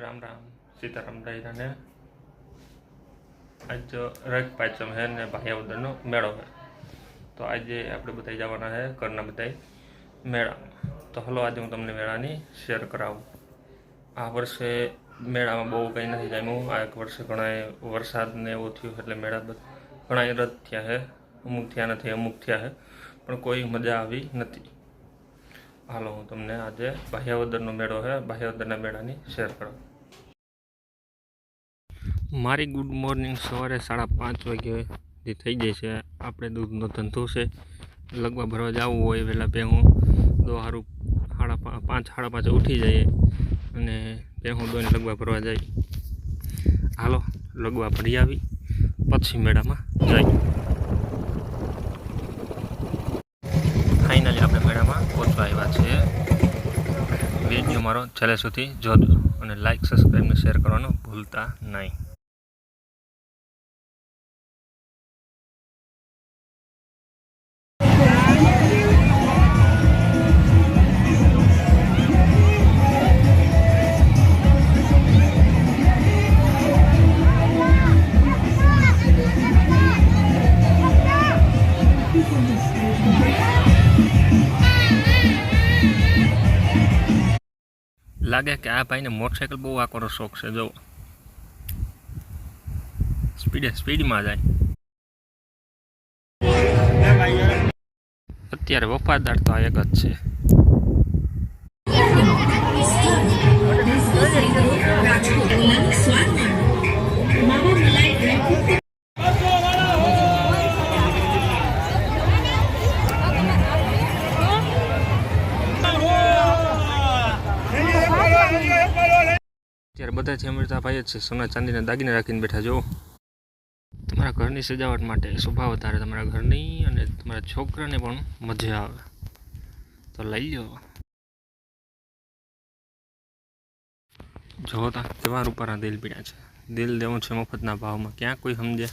राम राम सीताराम दायरा ने आज रज पाचम है ने भायावदर नो मेड़ो है। तो आज आप बताई जवाना है करना बताई मेड़ा। तो हलो आज हूँ तमने मेड़ानी शेर कराऊँ। आ वर्षे मेड़ा में बहु कहीं नहीं जाम्યું। आ एक वर्षे घणा वरसाद ने एवं थयुं એટલે मेड़ा घणा रद थया है। अमुक थया नथी अमुक थया है पण कोई मजा आवी नथी। हालो हूँ तमने आज भायावदरनो मेड़ो है भायावदरना मेड़ानी शेर कराऊँ। मारी गुड मॉर्निंग सवारे 5:30 वागे थी जाए है। आपणे दूधनो धंधो से लगवा भरवा जावुं होय वहेला भेहूँ दो हारू 5:30 उठी जाए अने भेहूँ दोईने लगवा भरवा जाए। हालो लगवा भरी आवी पछी मेळामां जाई। फाइनली आपणे मेळामां पहोंचवा आव्या छीए। विडियो मारो छेल्ले सुधी जोजो अने लाइक सब्सक्राइब ने शेर करवानुं भूलता नहीं। लागे कि आ भाई ने मोटरसाइकल बहु आकोरो शौक है। जो स्पीड में जाए। अत्यारे वफादार तो आ एक ज छे। त्यारे बधा अमृता भाई ज छे। सोना चांदी दागीने राखीने बैठा। जो तमारा घरनी सजावट माटे शोभा वधारे तमारा घरनी अने तमारा छोकराने पण मजा आवे तो लई लो। जो केवा रूपारा दिल पीड्या छे। दिल देवुं छे मफतना भावमां। क्या कोई समझे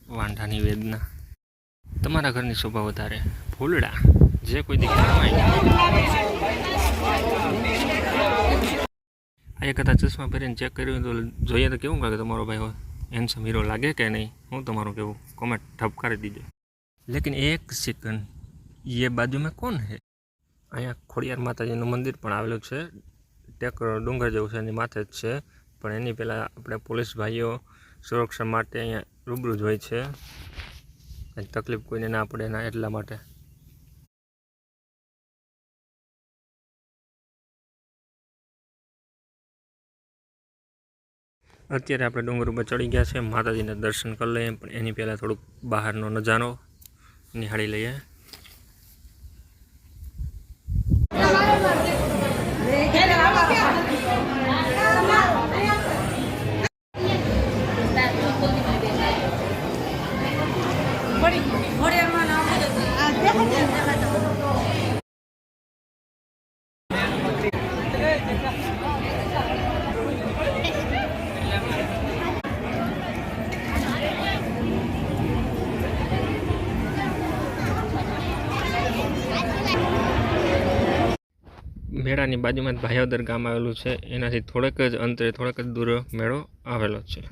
वांढानी वेदना। तमारा घरनी शोभा वधारे फूलड़ा जे कोई दिखाय। आ कदा चश्मा पहरीने चेक कर्युं तो जोईए तो केवुं लागे तमारो भाई हेन्डसम हीरो लागे कि नहीं। हूँ तमारू केवुं कमेंट ठपकारी दीजिए। लेकिन एक सेकंड ये बाजू में कौन है। अहींया खोडियार माताजीनुं मंदिर पण आवेलुं छे। टेक डूंगर जेवुं छे एनी माथे ज छे पण एनी पहेला आपणे पोलीस भाईओ सुरक्षा माटे अहींया रूबरू ज होय छे। तकलीफ कोईने ना पड़े ना એટલા માટે। અત્યારે આપણે ડુંગર ઉપર ચડી ગયા છે। માતાજીના દર્શન કરી લઈએ પણ એની પહેલાં થોડુંક બહારનો નજારો નિહાળી લઈએ। मेळानी बाजुमां ज भायावदर गाम आवेलुं छे। एनाथी थोड़ेक ज अंतरे थोड़ेक ज दूर मेळो आवेलो छे।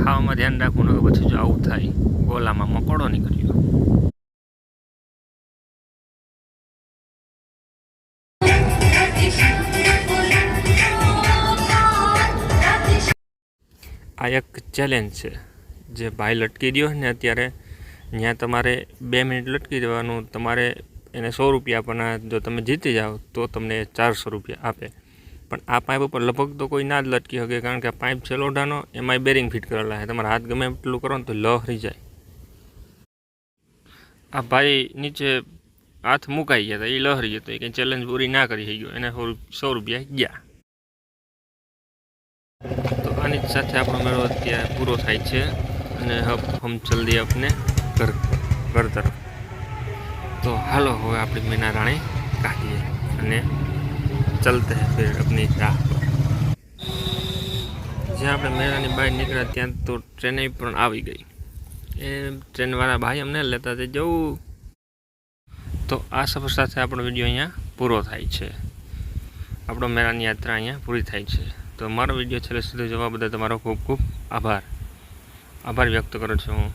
ખાવામાં ધ્યાન રાખવું ને પછી જો આવું થાય ગોલામાં મકોડો નીકળ્યો. આ એક ચેલેન્જ છે જે ભાઈ લટકી દો ને અત્યારે ત્યાં તમારે 2 મિનિટ લટકી દેવાનું. તમારે એને 100 રૂપિયા આપવાના. જો તમે જીતી જાઓ તો તમને 400 રૂપિયા આપે. પણ આ પાઇપ ઉપર લગભગ તો કોઈ ના જ લટકી શકે, કારણ કે આ પાઇપ છે લોઢાનો, એમાંય બેરિંગ ફિટ કરેલા છે. તમારા હાથ ગમે એટલું કરો ને તો લહરી જાય. આ ભાઈ નીચે હાથ મુકાઈ ગયા હતા, એ લહરી જતો, એ કંઈ ચેલેન્જ પૂરી ના કરી શક્યો, એને 100 રૂપિયા ગયા. તો આની જ સાથે આપણો મેળો અત્યારે પૂરો થાય છે અને હમ જલ્દી આપને ઘર તરફ. તો હાલો હવે આપણી મીના રાણી કાઢીએ અને ચલતે હૈ ફિર अपनी રાહ પર. જ્યાં આપણે મેળાની બહાર નીકળ્યા ત્યાં તો ટ્રેને પણ આવી ગઈ. એ ટ્રેનવાળા ભાઈ અમને લેતા તે જવું. તો આ સફર સાથે આપણો વિડીયો અહીંયા પૂરો થાય છે. આપણો મેળાની યાત્રા અહીંયા પૂરી થાય છે. તો મારો વિડીયો છેલ્લે સુધી જોવા બદલ તમારો ખૂબ ખૂબ આભાર વ્યક્ત કરું છું હું.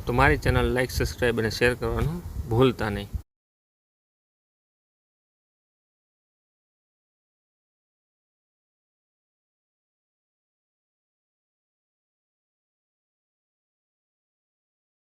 તો મારી ચેનલ લાઈક, સબસ્ક્રાઈબ અને શેર કરવાનું ભૂલતા નહીં.